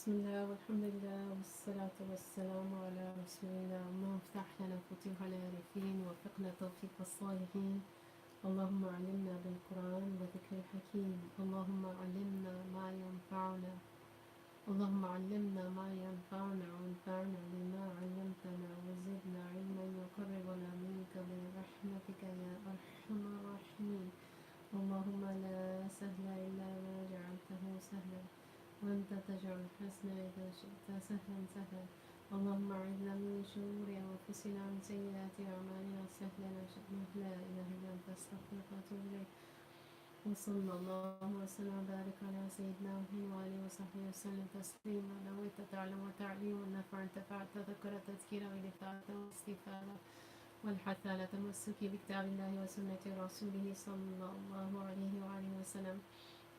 بسم الله والحمد لله والصلاة والسلام على رسول الله. اللهم افتح لنا فتوح العارفين ووفقنا توفيق الصالحين. اللهم علمنا بالقرآن وذكر الحكيم. اللهم علمنا ما ينفعنا. اللهم علمنا ما ينفعنا وانفعنا بما علمتنا وزدنا علما يقربنا منك برحمتك يا أرحم الراحمين. اللهم لا سهل إلا ما جعلته سهلا وأنت تجعل الحزن إذا شئت سهلا سهلا. اللهم أعذنا من شرور أنفسنا ومن سيئات أعمالنا وأصلح لنا شأننا لا إله إلا أنت أستغفرك وأتوب إليك. وصلى الله وسلم وبارك على سيدنا محمد وآله وصحبه وسلم تسليما. نويت تعلم وتعليم والنفع انتفعت تذكر تذكيرا والإفادة والاستفادة والحث على تمسك بكتاب الله وسنة رسوله صلى الله عليه وآله وسلم.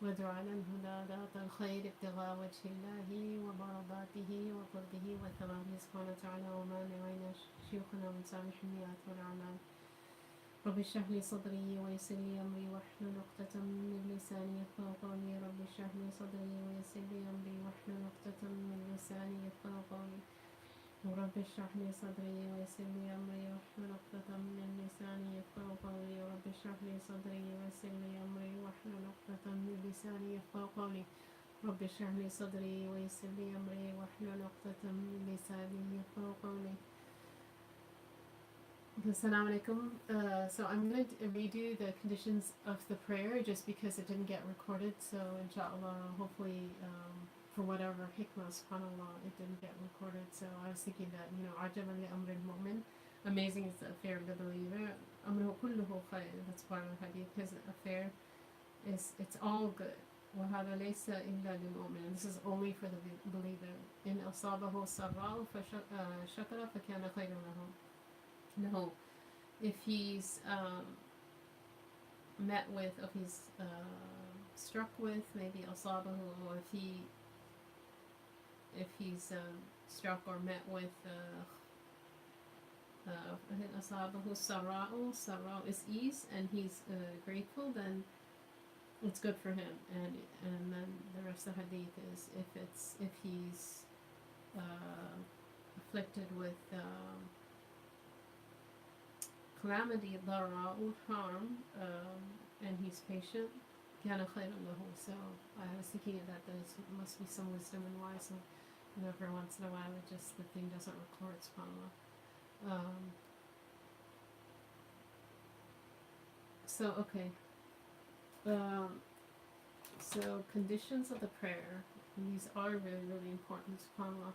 وادع على الهدى ذات الخير ابتغاء وجه الله ومرضاته وقربه وثوابه سبحانه وتعالى. وما نوينا شيوخنا من سامح النيات والأعمال. رب اشرح لي صدري ويسر لي أمري واحلل عقدة من لساني يفقهوا قولي. رب اشرح لي صدري ويسر لي أمري واحلل عقدة من لساني يفقهوا قولي. ورب اشرح لي صدري ويسر لي أمري واحلل عقدة من لساني يفقهوا قولي. ورب اشرح لي صدري ويسر لي أمري واحلل عقدة من لساني يفقهوا قولي. رب اشرح لي صدري ويسر لي أمري واحلل عقدة من لساني يفقهوا قولي. Assalamu alaikum. So I'm going to redo the conditions of the prayer just because it didn't get recorded. So inshallah, hopefully, for whatever hikmah, subhanallah, it didn't get recorded. So I was thinking that, ajaban li amr al-mu'min, amazing is the affair of the believer. Amruhu kulluhu khayr. That's part of the hadith. His affair it's all good. وَهَذَا لَيْسَ إِلَّا لِلْمُؤْمِنِ. This is only for the believer. إِنْ أَصَابَهُ سَرَّاءٌ فَشَكَرَ فَكَانَ خَيْرًا لَهُ. No, if he's met with, if he's struck with, maybe asabahu, or if he's struck or met with asabahu sara'u, sara'u is ease, and he's grateful, then it's good for him. And then the rest of the hadith is if he's afflicted with calamity, dara'u, harm, and he's patient, kana khayran lahu. So I was thinking that there must be some wisdom and why. So every once in a while, it just the thing doesn't record, subhanAllah. So okay. So conditions of the prayer. And these are really, really important, subhanAllah,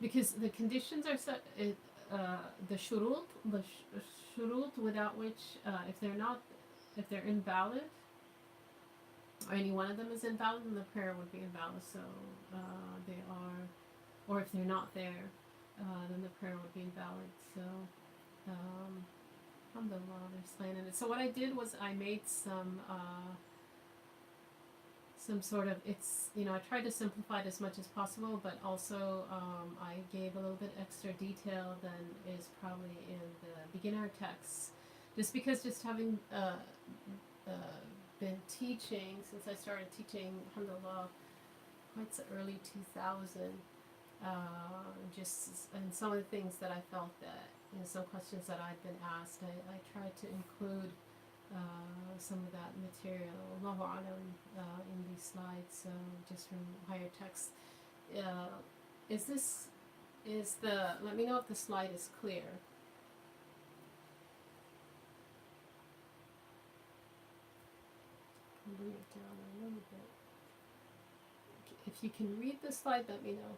because the conditions are set. The shurut without which, if they're invalid, or any one of them is invalid, then the prayer would be invalid. So they are, or if they're not there, then the prayer would be invalid. So alhamdulillah, they're explaining it. So what I did was I made some sort of, I tried to simplify it as much as possible, but also I gave a little bit extra detail than is probably in the beginner texts, just because just having been teaching since I started teaching, alhamdulillah, quite early 2000, just and some of the things that I felt that, some questions that I'd been asked, I tried to include some of that material, Allahu Alam, in these slides, just from higher text. Let me know if the slide is clear. I'll bring it down a little bit. If you can read the slide, let me know.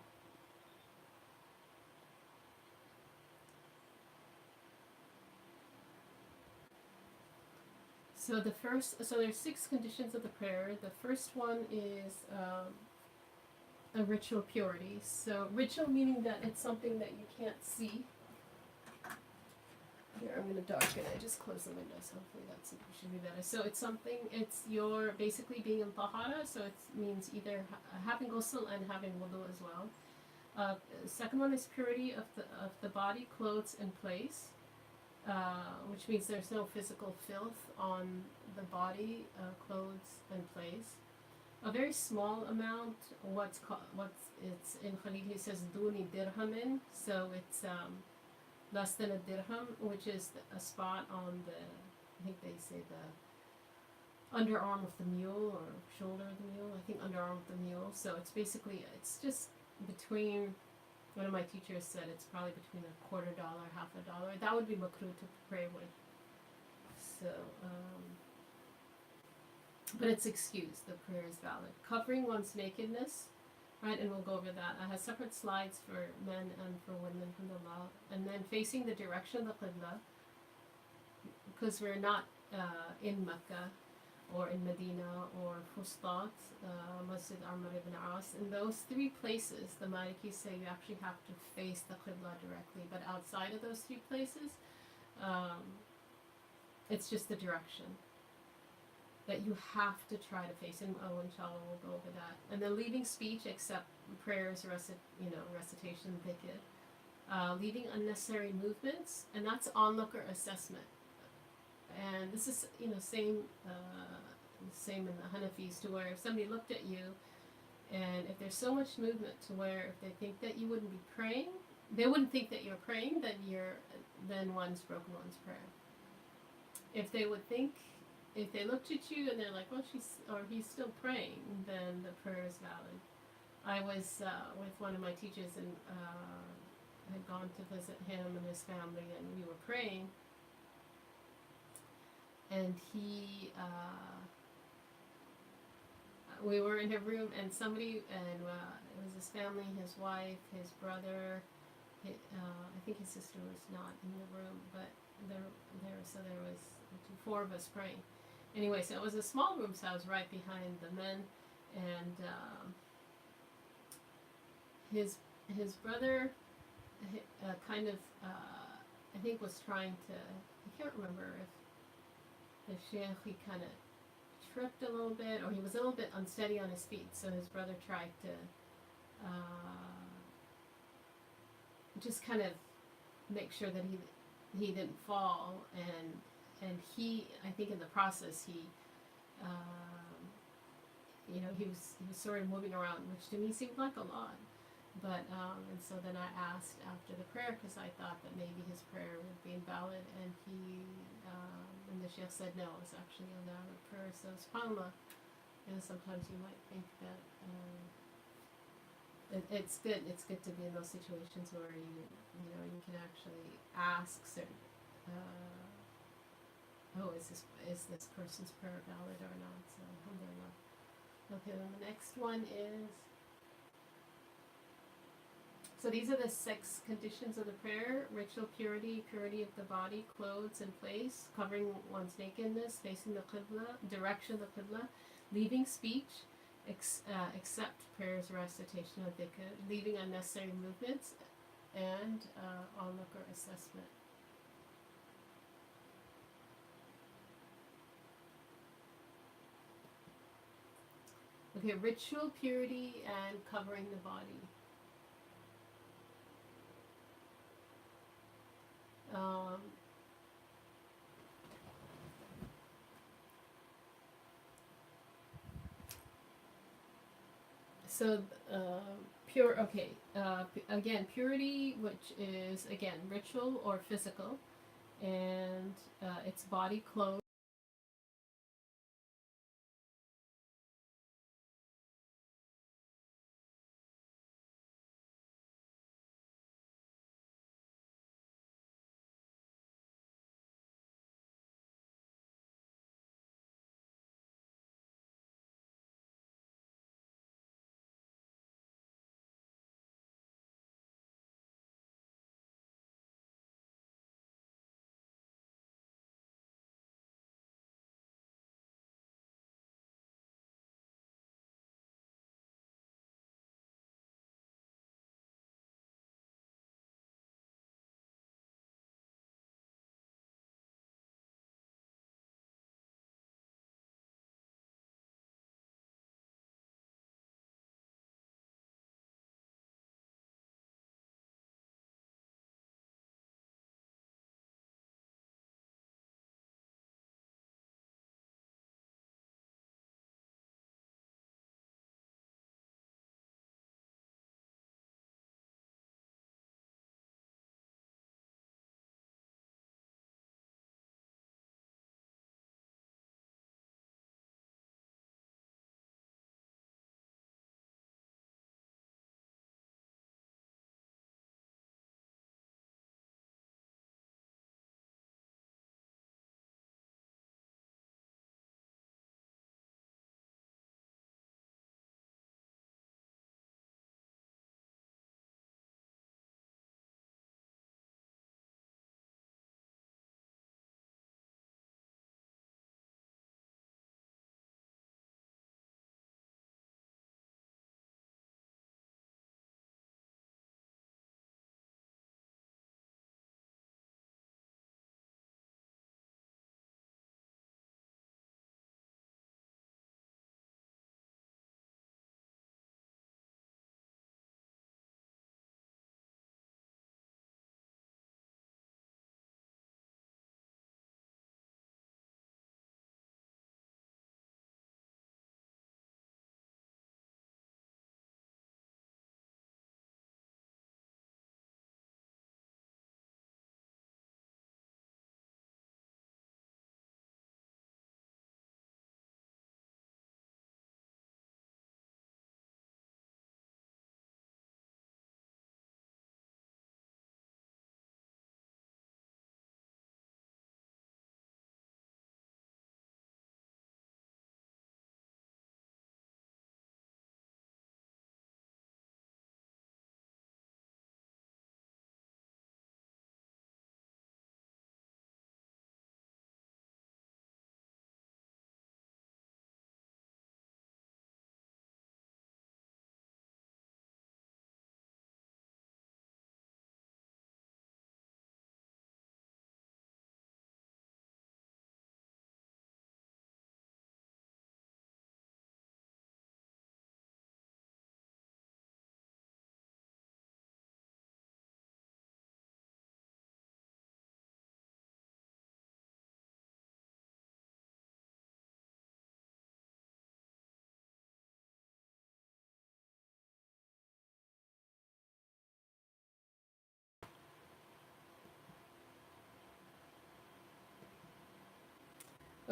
So there's 6 conditions of the prayer. The first one is a ritual purity. So ritual meaning that it's something that you can't see. Here, I'm going to darken it. I just close the windows. Hopefully that should be better. So it's your basically being in tahara. So it means either having ghusl and having wudu as well. Second one is purity of the body, clothes, and place. Which means there's no physical filth on the body, clothes, and place. a very small amount. What's it's in Khalid, he says duni dirhamin, so it's less than a dirham, which is a spot on the, I think they say the underarm of the mule or shoulder of the mule. I think underarm of the mule. So it's basically, it's just between, one of my teachers said it's probably between $0.25, $0.50. That would be makruh to pray with. So, but it's excused. The prayer is valid. Covering one's nakedness, right? And we'll go over that. I have separate slides for men and for women, alhamdulillah. And then facing the direction of the qibla, because we're not in Mecca or in Medina or Fustat, Masjid Amr ibn As. In those three places, the Maliki say you actually have to face the qibla directly. But outside of those three places, it's just the direction that you have to try to face. And inshallah, we'll go over that. And then leaving speech except prayers, recitation, dhikr. Leaving unnecessary movements, and that's onlooker assessment. And this is, same in the Hanafis, to where if somebody looked at you, and if there's so much movement to where if they think that you wouldn't be praying, they wouldn't think that you're praying, then one's broken one's prayer. If they looked at you and they're like, well, he's still praying, then the prayer is valid. I was with one of my teachers and had gone to visit him and his family, and we were praying. And we were in a room, and somebody, and it was his family, his wife, his brother. I think his sister was not in the room, but there was four of us praying. Anyway, so it was a small room, so I was right behind the men, and his brother kind of, I think, was trying to, I can't remember if the sheikh, he kind of tripped a little bit, or he was a little bit unsteady on his feet, so his brother tried to just kind of make sure that he didn't fall, and he, I think in the process, he was sort of moving around, which to me seemed like a lot. But and so then I asked after the prayer, because I thought that maybe his prayer would be invalid, and and the sheikh said no, it's actually a valid prayer. So subhanAllah, sometimes you might think that it's good to be in those situations where you can actually ask certain, is this person's prayer valid or not? So alhamdulillah. Okay, then the next one is, so these are the 6 conditions of the prayer: ritual purity, purity of the body, clothes and place, covering one's nakedness, facing the qibla, direction of the qibla, leaving speech, except prayers, recitation of dhikr, leaving unnecessary movements, and onlooker assessment. Okay, ritual purity and covering the body. So pure. Okay. Again, purity, which is again ritual or physical, and it's body, clothes.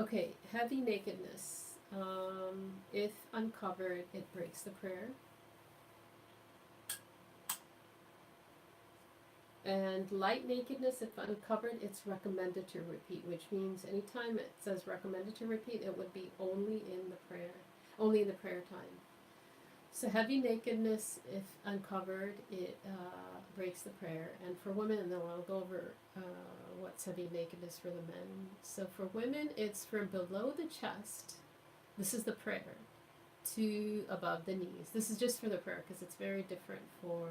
Okay, heavy nakedness. If uncovered, it breaks the prayer. And light nakedness, if uncovered, it's recommended to repeat, which means anytime it says recommended to repeat, it would be only in the prayer time. So heavy nakedness, if uncovered, it breaks the prayer. And for women, and then I'll go over what's heavy nakedness for the men. So for women, it's from below the chest. This is the prayer, to above the knees. This is just for the prayer because it's very different for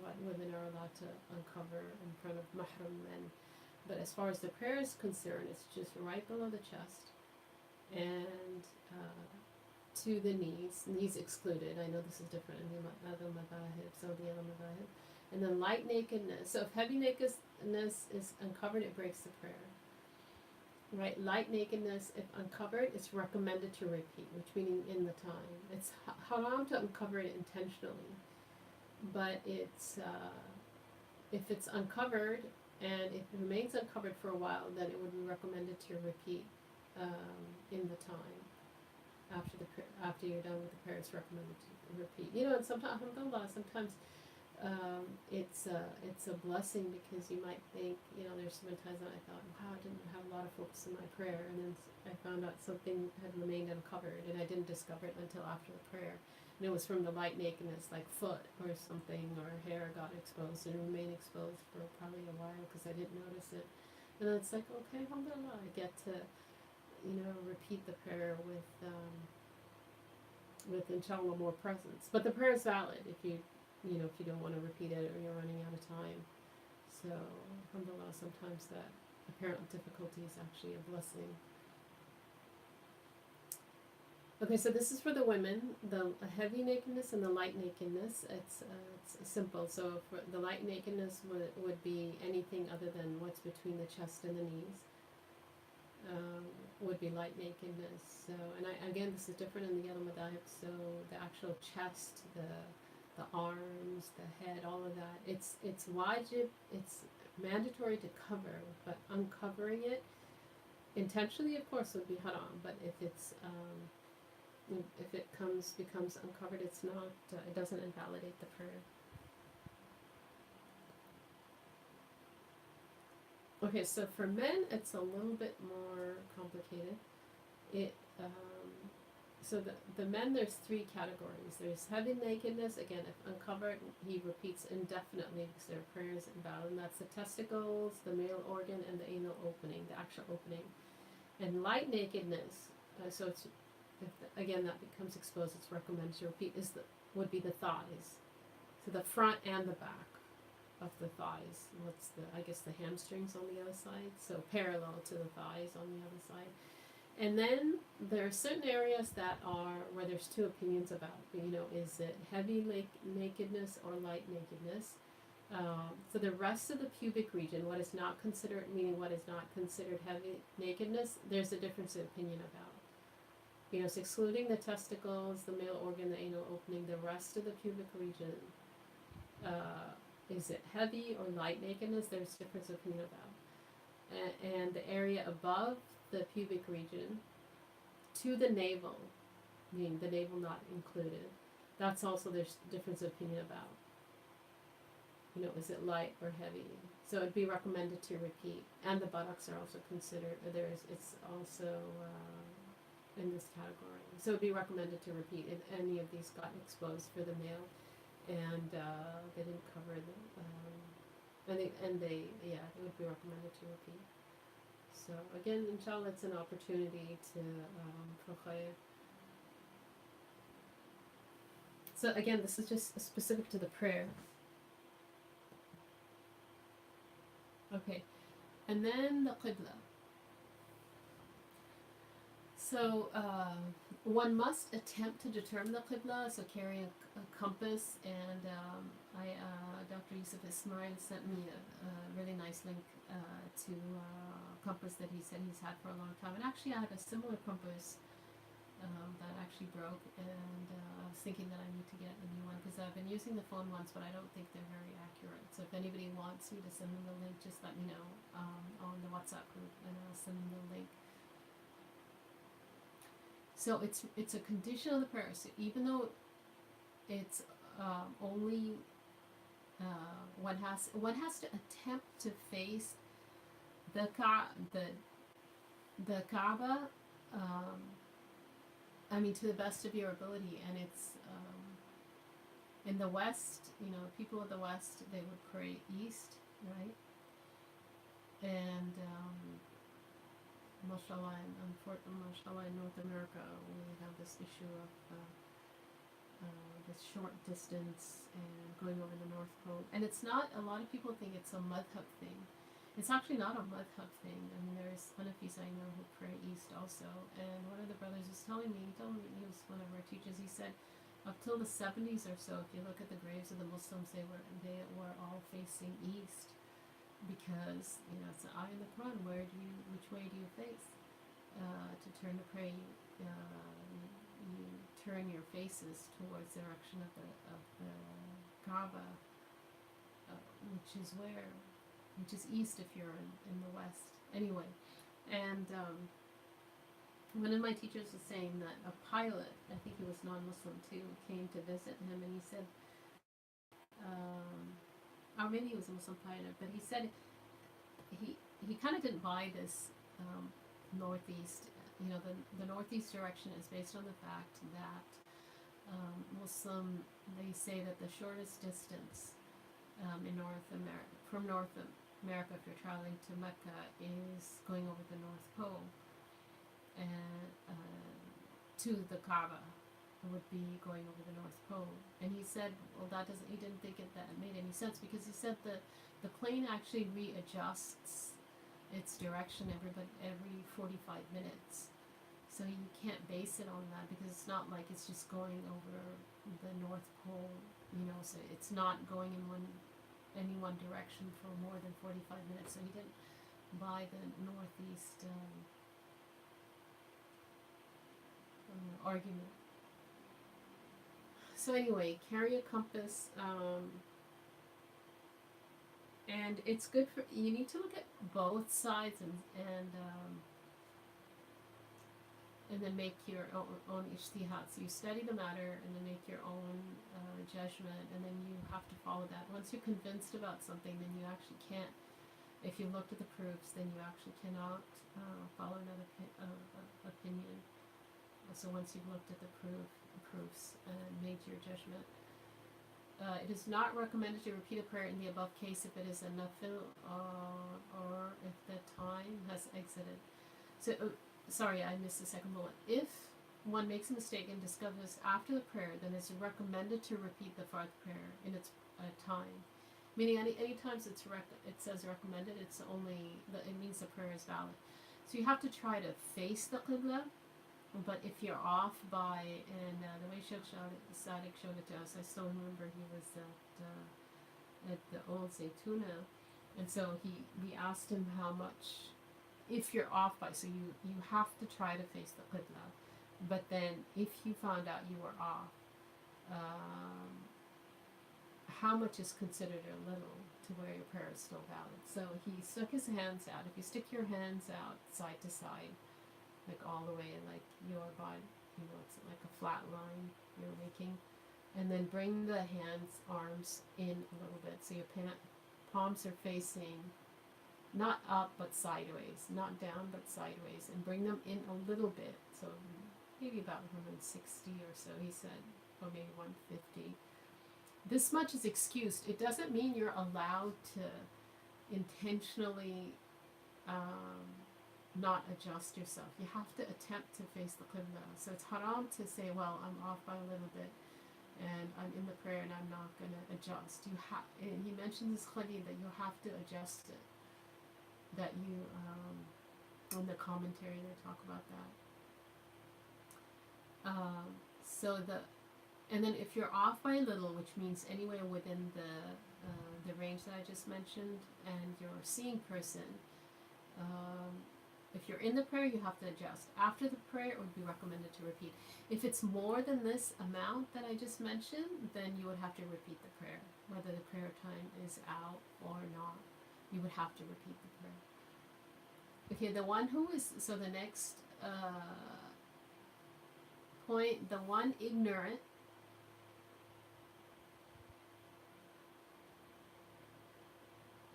what women are allowed to uncover in front of mahram men. But as far as the prayer is concerned, it's just right below the chest and to the knees excluded. I know this is different in the other madahib, some of the other madahib. And then light nakedness. So if heavy nakedness is uncovered, it breaks the prayer. Right, light nakedness, if uncovered, it's recommended to repeat, which meaning in the time. It's haram to uncover it intentionally, but it's if it's uncovered and it remains uncovered for a while, then it would be recommended to repeat in the time after you're done with the prayer. It's recommended to repeat. You know, and sometimes, alhamdulillah, sometimes it's a blessing because you might think, you know, there's so many times that I thought, wow, I didn't have a lot of focus in my prayer, and then I found out something had remained uncovered, and I didn't discover it until after the prayer. And it was from the light nakedness, like foot or something, or hair got exposed and remained exposed for probably a while because I didn't notice it. And then it's like, okay, alhamdulillah, I get to, you know, repeat the prayer with inshallah more presence. But the prayer is valid if you don't want to repeat it or you're running out of time. So, alhamdulillah, sometimes that apparent difficulty is actually a blessing. Okay, so this is for the women, the heavy nakedness and the light nakedness. It's simple. So for the light nakedness would be anything other than what's between the chest and the knees. Would be light nakedness. So, and again, this is different in the other madahib. So the actual chest, the arms, the head, all of that. It's wajib, it's mandatory to cover, but uncovering it intentionally, of course, would be haram. But if it's if it becomes uncovered, it's not. It doesn't invalidate the prayer. Okay, so for men, it's a little bit more complicated. It So the men, there's three categories. There's heavy nakedness. Again, if uncovered, he repeats indefinitely because their prayer is invalid. And that's the testicles, the male organ, and the anal opening, the actual opening. And light nakedness, so it's again that becomes exposed. It's recommended to repeat. Would be the thighs, so the front and the back of the thighs. I guess the hamstrings on the other side. So parallel to the thighs on the other side. And then there are certain areas where there's two opinions about, you know, is it heavy nakedness or light nakedness? So the rest of the pubic region, what is not considered heavy nakedness, there's a difference of opinion about. You know, it's excluding the testicles, the male organ, the anal opening, the rest of the pubic region. Is it heavy or light nakedness? There's a difference of opinion about. And the area above the pubic region to the navel, meaning the navel not included, that's also there's difference of opinion about. You know, is it light or heavy? So it'd be recommended to repeat. And the buttocks are also considered. It's also in this category. So it'd be recommended to repeat if any of these got exposed for the male, and they didn't cover them. It would be recommended to repeat. So again, inshallah, it's an opportunity to for khayr. So again, this is just specific to the prayer. Okay, and then the qibla. So one must attempt to determine the qibla, so carry a compass, and Dr. Yusuf Ismail sent me a really nice link to a compass that he said he's had for a long time. And actually I had a similar compass that actually broke, and I was thinking that I need to get a new one because I've been using the phone ones, but I don't think they're very accurate. So if anybody wants me to send them the link, just let me know on the WhatsApp group, and I'll send them the link. So it's a condition of the prayer. So even though it's only one has to attempt to face the Kaaba, um, I mean, to the best of your ability, and it's in the West. You know, people of the West, they would pray east, right? And mashallah, mashallah, in North America, we have this issue of this short distance and going over the North Pole. And it's not, a lot of people think it's a madhab thing. It's actually not a madhab thing. I mean, there's Hanafis I know who pray east also. And one of the brothers was telling me, he was one of our teachers, he said, up till the 70s or so, if you look at the graves of the Muslims, they were all facing east because, you know, it's an eye in the Quran. Which way do you face? To turn to pray, you turn your faces towards the direction of the Kaaba, which is east if you're in the west. Anyway, and one of my teachers was saying that a pilot, I think he was non-Muslim too, came to visit him, and he said, or maybe he was a Muslim pilot, but he said he kind of didn't buy this northeast. You know, the northeast direction is based on the fact that they say that the shortest distance in from North America, if you're traveling to Mecca, is going over the North Pole, and to the Kaaba would be going over the North Pole. And he said, well, he didn't think that made any sense, because he said the plane actually readjusts its direction every 45 minutes. So you can't base it on that, because it's not like it's just going over the North Pole, you know, so it's not going in any one direction for more than 45 minutes. So he didn't buy the northeast argument. So anyway, carry a compass, and it's good for, you need to look at both sides and then make your own ijtihad. So you study the matter and then make your own judgment, and then you have to follow that. Once you're convinced about something, then you actually can't, if you looked at the proofs, then you actually cannot follow another opinion. So once you've looked at the proofs and made your judgment, it is not recommended to repeat a prayer in the above case if it is a nafil or if the time has exited. So, sorry, I missed the second bullet. If one makes a mistake and discovers after the prayer, then it's recommended to repeat the fard prayer in its time. Meaning, any times it says recommended, it means the prayer is valid. So you have to try to face the qibla. But if you're off by, and the way Sheikh Sadiq showed it to us, I still remember he was at the old Zaytuna, and so we asked him how much, if you're off by, so you have to try to face the qibla, but then if you found out you were off, how much is considered a little to where your prayer is still valid? So he stuck his hands out. If you stick your hands out side to side, like all the way, like your body, you know, it's like a flat line you're making, and then bring the arms in a little bit, so your palms are facing not up but sideways, not down but sideways, and bring them in a little bit, so maybe about 160 or so, he said, or maybe 150. This much is excused. It doesn't mean you're allowed to intentionally not adjust yourself. You have to attempt to face the qibla. So it's haram to say, well, I'm off by a little bit and I'm in the prayer and I'm not going to adjust. And he mentions this khali that you have to adjust it. That you, in the commentary they talk about that. And then if you're off by a little, which means anywhere within the range that I just mentioned, and you're a seeing person, if you're in the prayer, you have to adjust. After the prayer, it would be recommended to repeat. If it's more than this amount that I just mentioned, then you would have to repeat the prayer. Whether the prayer time is out or not, you would have to repeat the prayer. Okay, the one who is, so the next point, the one ignorant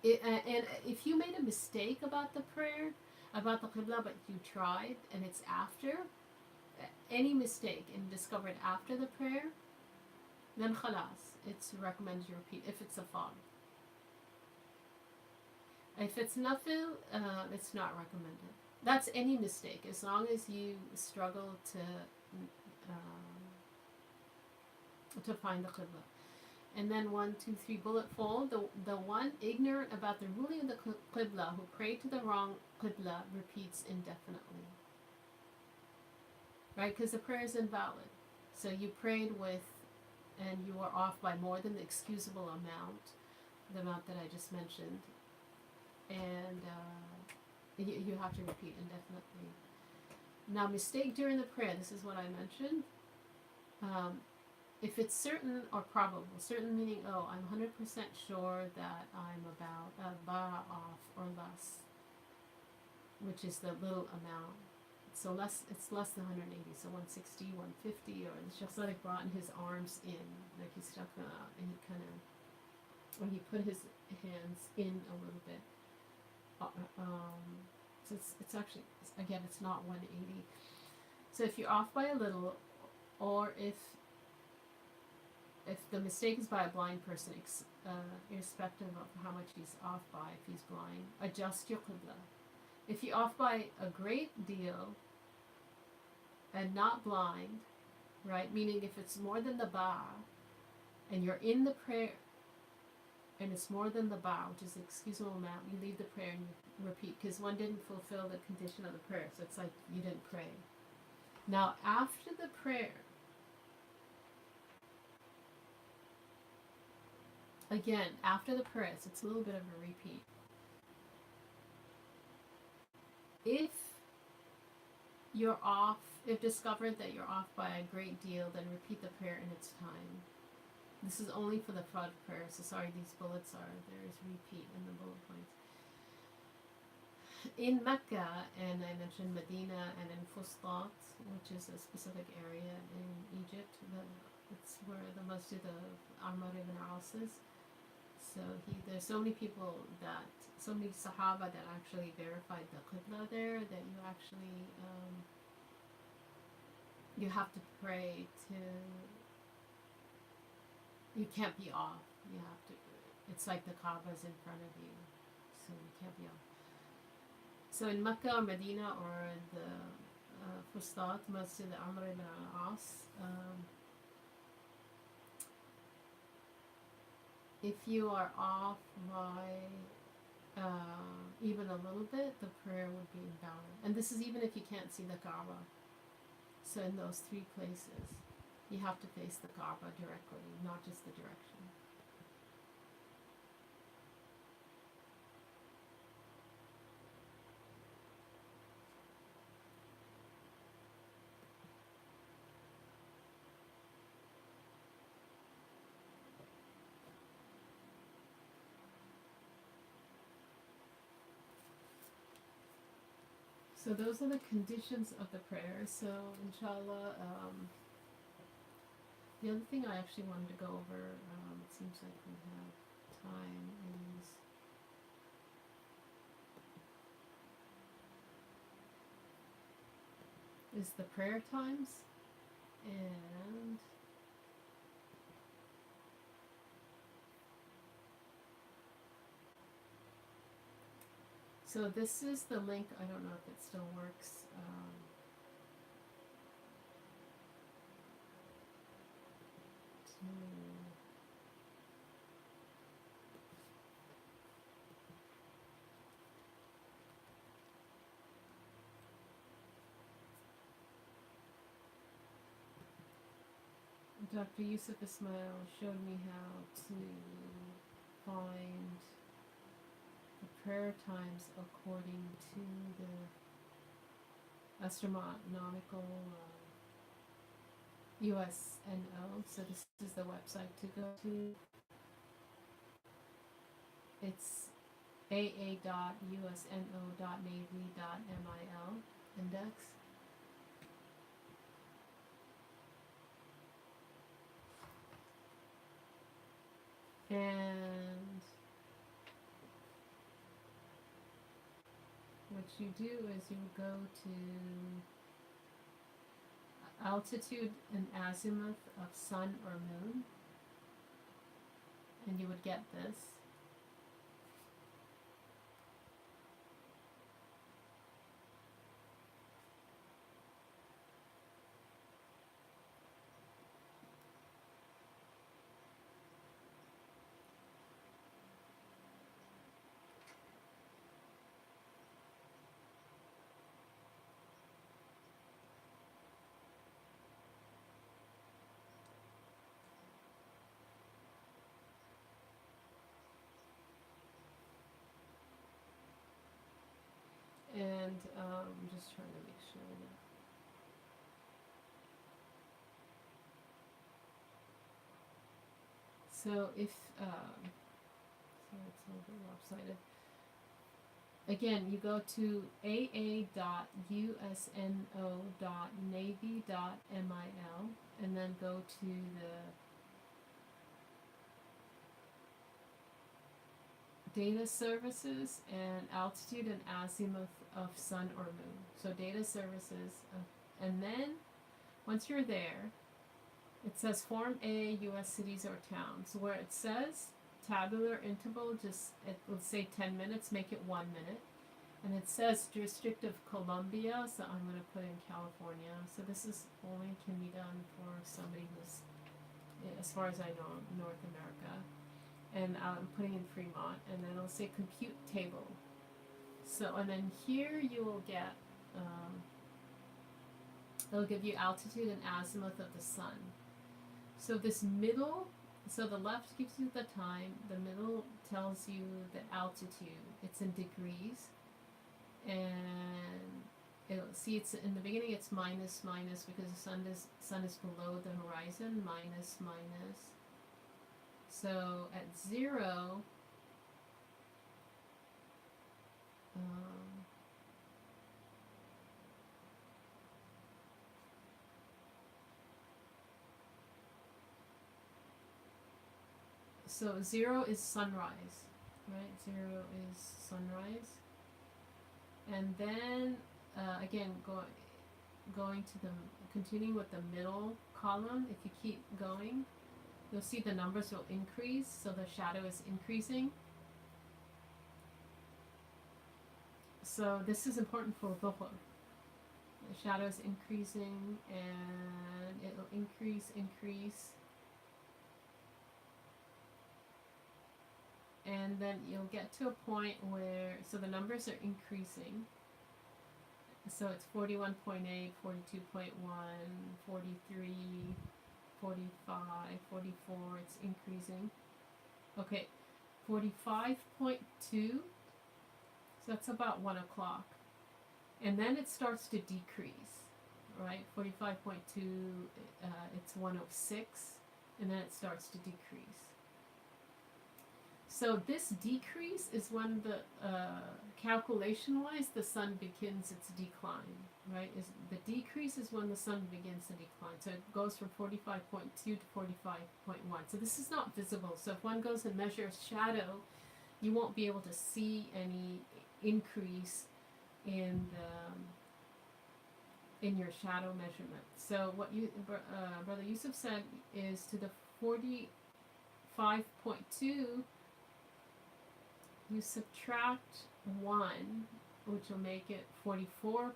and if you made a mistake about the prayer, about the qibla, but you tried and it's after, any mistake and discovered after the prayer, then khalas, it's recommended you repeat if it's a fard. If it's nafil, it's not recommended. That's any mistake, as long as you struggle to find the qibla. And then 1, 2, 3 bullet fold. The one ignorant about the ruling of the qibla who prayed to the wrong qibla repeats indefinitely. Right? Because the prayer is invalid. So you prayed with, and you were off by more than the excusable amount, the amount that I just mentioned. And you have to repeat indefinitely. Now, mistake during the prayer, this is what I mentioned. If it's certain or probable, certain meaning, oh, I'm 100% sure that I'm about bara off or less, which is the little amount. So it's less than 180, so 160, 150, or the Sheikh Sadiq brought his arms in, like he stuck them out, and he kind of, or he put his hands in a little bit. So it's actually, again, it's not 180. So if you're off by a little, or if the mistake is by a blind person, irrespective of how much he's off by, if he's blind, adjust your qibla. If you're off by a great deal and not blind, right, meaning if it's more than the ba, and you're in the prayer, and it's more than the ba, which is the excusable amount, you leave the prayer and you repeat, because one didn't fulfill the condition of the prayer, so it's like you didn't pray. Now, after the prayer, again, after the prayer, so it's a little bit of a repeat. If you're off, if discovered that you're off by a great deal, then repeat the prayer in its time. This is only for the fard prayer, so sorry, these bullets there's repeat in the bullet points. In Mecca, and I mentioned Medina, and in Fustat, which is a specific area in Egypt, it's where the Masjid of Ammar ibn As is. So there's so many people so many Sahaba that actually verified the Qibla there, that you actually, you have to pray you can't be off. You have to, it's like the Kaaba's in front of you, so you can't be off. So in Mecca or Medina or the Fustat, Masjid Amr ibn al-As, if you are off by even a little bit, the prayer would be invalid. And this is even if you can't see the Kaaba. So in those 3 places, you have to face the Kaaba directly, not just the direction. So those are the conditions of the prayer. So inshallah, the other thing I actually wanted to go over, it seems like we have time, is the prayer times. And so this is the link. I don't know if it still works. Dr. Yusuf Ismail showed me how to find the prayer times according to the astronomical USNO. So this is the website to go to. It's aa.usno.navy.mil index. And what you do is you would go to altitude and azimuth of sun or moon, and you would get this. And I'm just trying to make sure that. So if, so it's a little bit lopsided. Again, you go to aa.usno.navy.mil and then go to the data services and altitude and azimuth of sun or moon. So data services, and then once you're there, it says Form A, U.S. cities or towns. Where it says tabular interval, just it will say 10 minutes, make it 1 minute. And it says District of Columbia, so I'm going to put in California. So this is only can be done for somebody who's, as far as I know, North America. And I'm putting in Fremont, and then it'll say compute table. So, and then here you will get, it'll give you altitude and azimuth of the sun. So this middle, so the left gives you the time, the middle tells you the altitude. It's in degrees, and it'll see it's in the beginning. It's minus because the sun is below the horizon. Minus. So at 0, so 0 is sunrise, right? 0 is sunrise. And then, again, continuing with the middle column, if you keep going, you'll see the numbers will increase, so the shadow is increasing. So this is important for Dhuhr. The shadow is increasing, and it will increase. And then you'll get to a point where, so the numbers are increasing. So it's 41.8, 42.1, 43, 45, 44, it's increasing. Okay, 45.2, so that's about 1 o'clock. And then it starts to decrease, right? 45.2, it's 106, and then it starts to decrease. So this decrease is when the calculation-wise the sun begins its decline, right? The decrease is when the sun begins to decline. So it goes from 45.2 to 45.1. So this is not visible. So if one goes and measures shadow, you won't be able to see any increase in your shadow measurement. So what Brother Yusuf said is to the 45.2. You subtract 1, which will make it 44.2.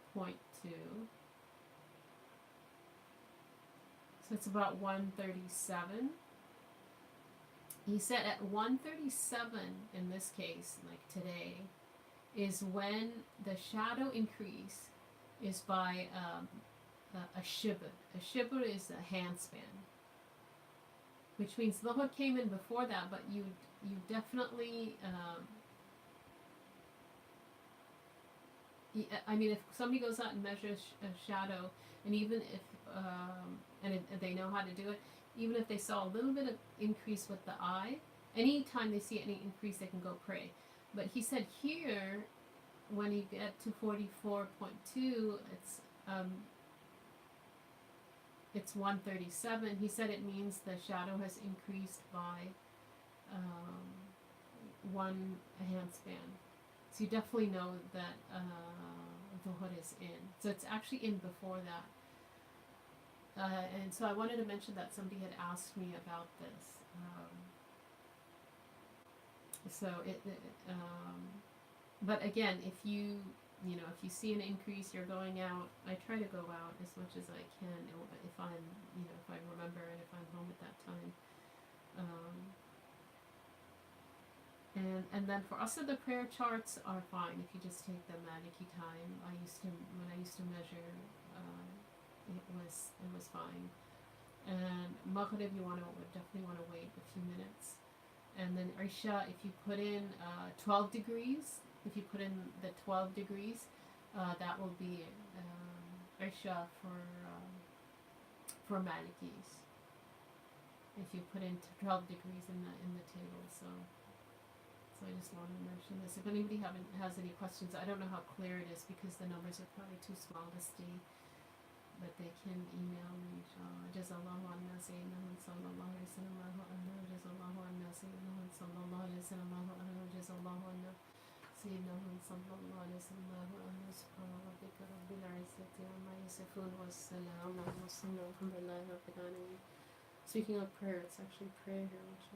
So it's about 137. He said at 137, in this case, like today, is when the shadow increase is by a shibr. A shibr is a handspan, which means Dhuhr came in before that, but you definitely, I mean, if somebody goes out and measures a shadow, and even if, they know how to do it, even if they saw a little bit of increase with the eye, anytime they see any increase, they can go pray. But he said here, when you get to 44.2, it's 137. He said it means the shadow has increased by one handspan. So you definitely know that Dhuhr is in. So it's actually in before that. And so I wanted to mention that somebody had asked me about this. So but again, if you if you see an increase, you're going out. I try to go out as much as I can if I'm if I remember and if I'm home at that time. And then for us, the prayer charts are fine if you just take the Maliki time. When I used to measure, it was fine. And Maghrib, you definitely want to wait a few minutes. And then Isha, if you put in 12 degrees, if you put in the 12 degrees, that will be Isha for Malikis. If you put in 12 degrees in the table, so I just wanted to mention this. If anybody has any questions, I don't know how clear it is because the numbers are probably too small to see, but they can email me. Jazallahu anna sayyidina sallallahu alaihi wasallam jazallahu anna sayyidina sallallahu alaihi wasallam jazallahu anna sayyidina sallallahu alaihi wasallam subhana rabbika rabbil izzati amma yasifun wa salamun ala mursalin walhamdulillahi rabbil alamin. Speaking of prayer, it's actually prayer here, which